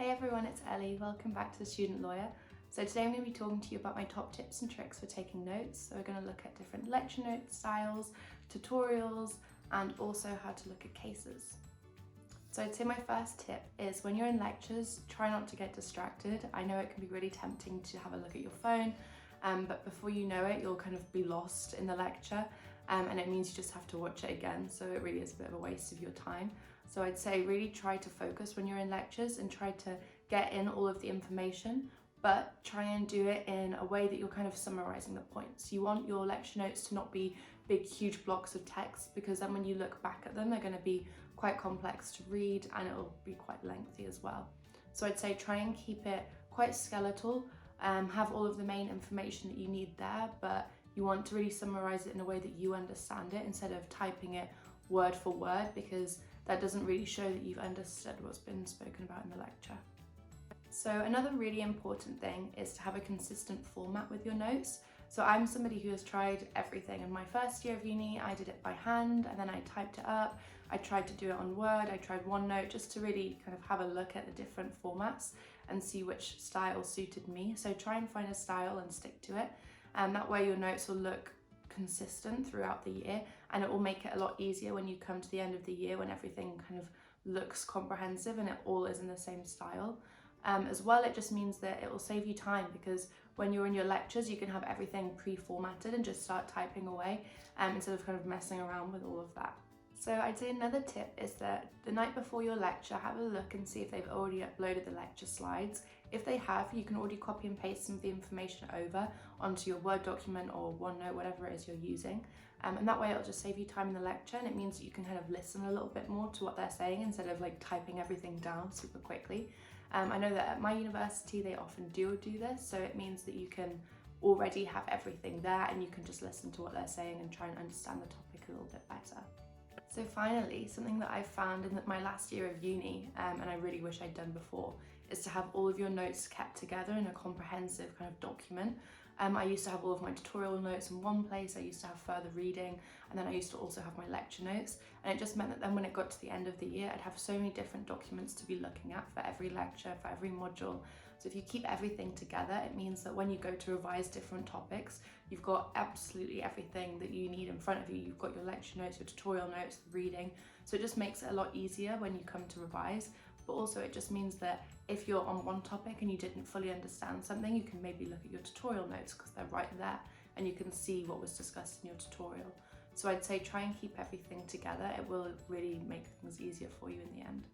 Hey everyone, it's Ellie. Welcome back to The Student Lawyer. So today I'm going to be talking to you about my top tips and tricks for taking notes. So we're going to look at different lecture note styles, tutorials, and also how to look at cases. So I'd say my first tip is when you're in lectures, try not to get distracted. I know it can be really tempting to have a look at your phone, but before you know it, you'll kind of be lost in the lecture, and it means you just have to watch it again. So it really is a bit of a waste of your time. So I'd say really try to focus when you're in lectures and try to get in all of the information, but try and do it in a way that you're kind of summarizing the points. You want your lecture notes to not be big, huge blocks of text, because then when you look back at them, they're going to be quite complex to read and it'll be quite lengthy as well. So I'd say try and keep it quite skeletal, have all of the main information that you need there, but you want to really summarize it in a way that you understand it instead of typing it word for word, because that doesn't really show that you've understood what's been spoken about in the lecture. So another really important thing is to have a consistent format with your notes. So I'm somebody who has tried everything. In my first year of uni, I did it by hand and then I typed it up. I tried to do it on Word, I tried OneNote, just to really kind of have a look at the different formats and see which style suited me. So try and find a style and stick to it. And that way your notes will look consistent throughout the year, and it will make it a lot easier when you come to the end of the year when everything kind of looks comprehensive and it all is in the same style. As well, it just means that it will save you time, because when you're in your lectures you can have everything pre-formatted and just start typing away instead of kind of messing around with all of that. So I'd say another tip is that the night before your lecture, have a look and see if they've already uploaded the lecture slides. If they have, you can already copy and paste some of the information over onto your Word document or OneNote, whatever it is you're using. And that way it'll just save you time in the lecture, and it means that you can kind of listen a little bit more to what they're saying instead of like typing everything down super quickly. I know that at my university they often do this, so it means that you can already have everything there and you can just listen to what they're saying and try and understand the topic a little bit better. So finally, something that I've found in my last year of uni, and I really wish I'd done before, is to have all of your notes kept together in a comprehensive kind of document. I used to have all of my tutorial notes in one place, I used to have further reading, and then I used to also have my lecture notes, and it just meant that then when it got to the end of the year, I'd have so many different documents to be looking at for every lecture, for every module. So if you keep everything together, it means that when you go to revise different topics, you've got absolutely everything that you need in front of you. You've got your lecture notes, your tutorial notes, the reading, so it just makes it a lot easier when you come to revise. But also it just means that if you're on one topic and you didn't fully understand something, you can maybe look at your tutorial notes because they're right there and you can see what was discussed in your tutorial. So I'd say try and keep everything together. It will really make things easier for you in the end.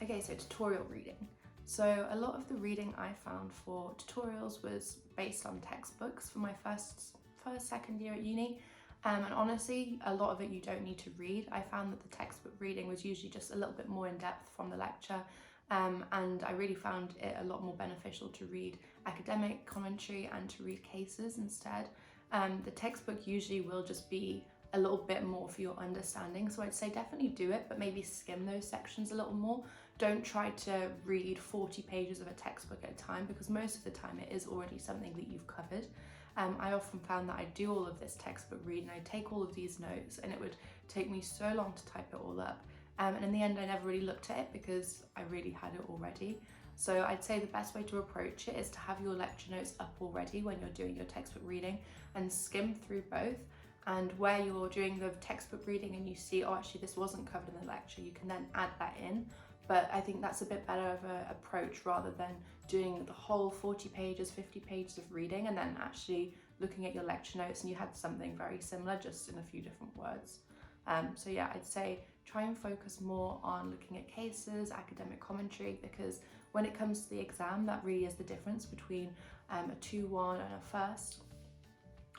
Okay, so tutorial reading. So a lot of the reading I found for tutorials was based on textbooks for my second year at uni. And honestly, a lot of it you don't need to read. I found that the textbook reading was usually just a little bit more in depth from the lecture, and I really found it a lot more beneficial to read academic commentary and to read cases instead. The textbook usually will just be a little bit more for your understanding, so I'd say definitely do it, but maybe skim those sections a little more. Don't try to read 40 pages of a textbook at a time, because most of the time it is already something that you've covered. I often found that I'd do all of this textbook read and I'd take all of these notes, and it would take me so long to type it all up. And in the end, I never really looked at it because I really had it already. So I'd say the best way to approach it is to have your lecture notes up already when you're doing your textbook reading, and skim through both. And where you're doing the textbook reading and you see, oh, actually this wasn't covered in the lecture, you can then add that in. But I think that's a bit better of an approach rather than doing the whole 40 pages, 50 pages of reading and then actually looking at your lecture notes and you had something very similar, just in a few different words. So yeah, I'd say try and focus more on looking at cases, academic commentary, because when it comes to the exam, that really is the difference between a 2-1 and a first.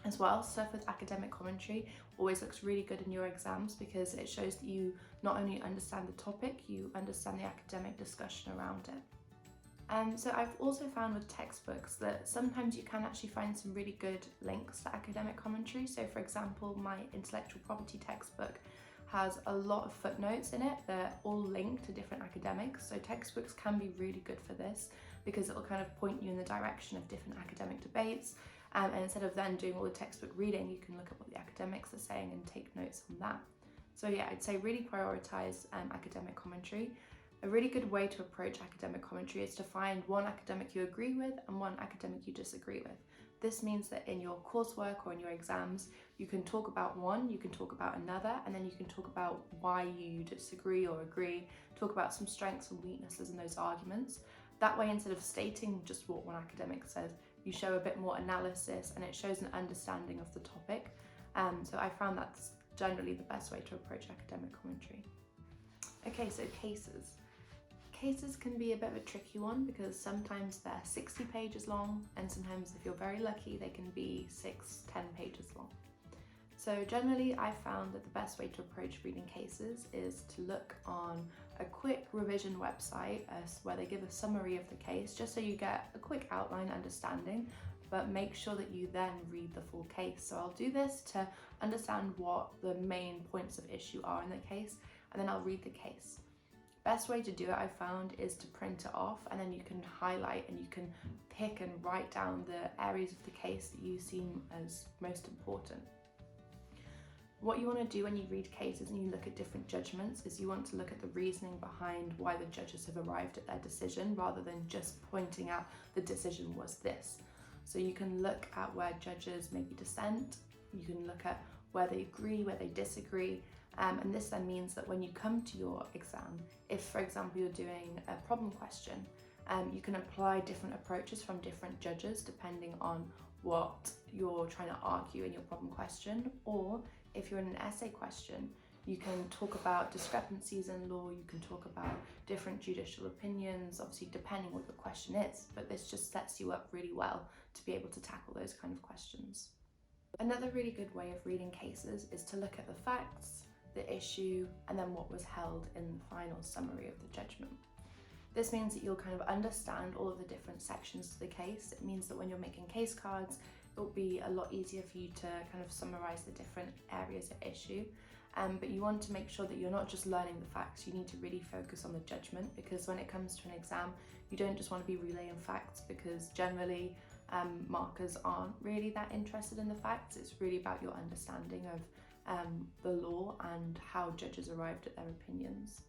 As well, stuff with academic commentary always looks really good in your exams because it shows that you not only understand the topic, you understand the academic discussion around it. So I've also found with textbooks that sometimes you can actually find some really good links to academic commentary. So for example, my intellectual property textbook has a lot of footnotes in it. They're all linked to different academics. So textbooks can be really good for this because it'll kind of point you in the direction of different academic debates. And instead of then doing all the textbook reading, you can look at what the academics are saying and take notes on that. So yeah, I'd say really prioritise academic commentary. A really good way to approach academic commentary is to find one academic you agree with and one academic you disagree with. This means that in your coursework or in your exams, you can talk about one, you can talk about another, and then you can talk about why you disagree or agree, talk about some strengths and weaknesses in those arguments. That way, instead of stating just what one academic says, you show a bit more analysis and it shows an understanding of the topic. So I found that's generally the best way to approach academic commentary. Okay, so cases. Cases can be a bit of a tricky one because sometimes they're 60 pages long, and sometimes if you're very lucky they can be 6-10 pages long. So generally I found that the best way to approach reading cases is to look on a quick revision website where they give a summary of the case, just so you get a quick outline understanding, but make sure that you then read the full case. So I'll do this to understand what the main points of issue are in the case, and then I'll read the case. Best way to do it, I found, is to print it off, and then you can highlight and you can pick and write down the areas of the case that you seem as most important. What you want to do when you read cases and you look at different judgments is you want to look at the reasoning behind why the judges have arrived at their decision, rather than just pointing out the decision was this. So you can look at where judges maybe dissent, you can look at where they agree, where they disagree, and this then means that when you come to your exam, if for example you're doing a problem question, you can apply different approaches from different judges depending on what you're trying to argue in your problem question. Or if you're in an essay question, you can talk about discrepancies in law, you can talk about different judicial opinions, obviously depending what the question is, but this just sets you up really well to be able to tackle those kind of questions. Another really good way of reading cases is to look at the facts, the issue, and then what was held in the final summary of the judgment. This means that you'll kind of understand all of the different sections to the case. It means that when you're making case cards, it will be a lot easier for you to kind of summarize the different areas at issue. But you want to make sure that you're not just learning the facts, you need to really focus on the judgment, because when it comes to an exam, you don't just want to be relaying facts, because generally markers aren't really that interested in the facts. It's really about your understanding of the law and how judges arrived at their opinions.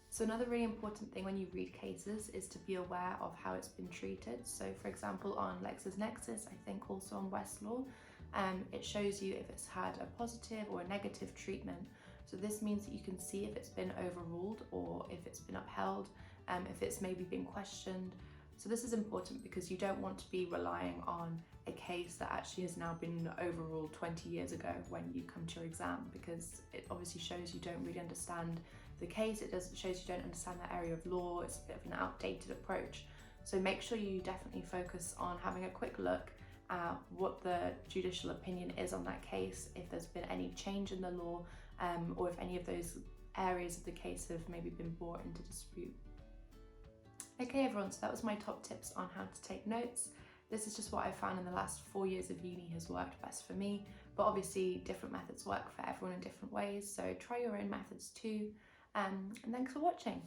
So another really important thing when you read cases is to be aware of how it's been treated. So for example, on LexisNexis, I think also on Westlaw, it shows you if it's had a positive or a negative treatment. So this means that you can see if it's been overruled or if it's been upheld, if it's maybe been questioned. So this is important because you don't want to be relying on a case that actually has now been overruled 20 years ago when you come to your exam, because it obviously shows you don't really understand the case. It shows you don't understand that area of law. It's a bit of an outdated approach. So make sure you definitely focus on having a quick look at what the judicial opinion is on that case, if there's been any change in the law, or if any of those areas of the case have maybe been brought into dispute. Okay everyone, so that was my top tips on how to take notes. This is just what I found in the last 4 years of uni has worked best for me, but obviously different methods work for everyone in different ways, so try your own methods too, and thanks for watching.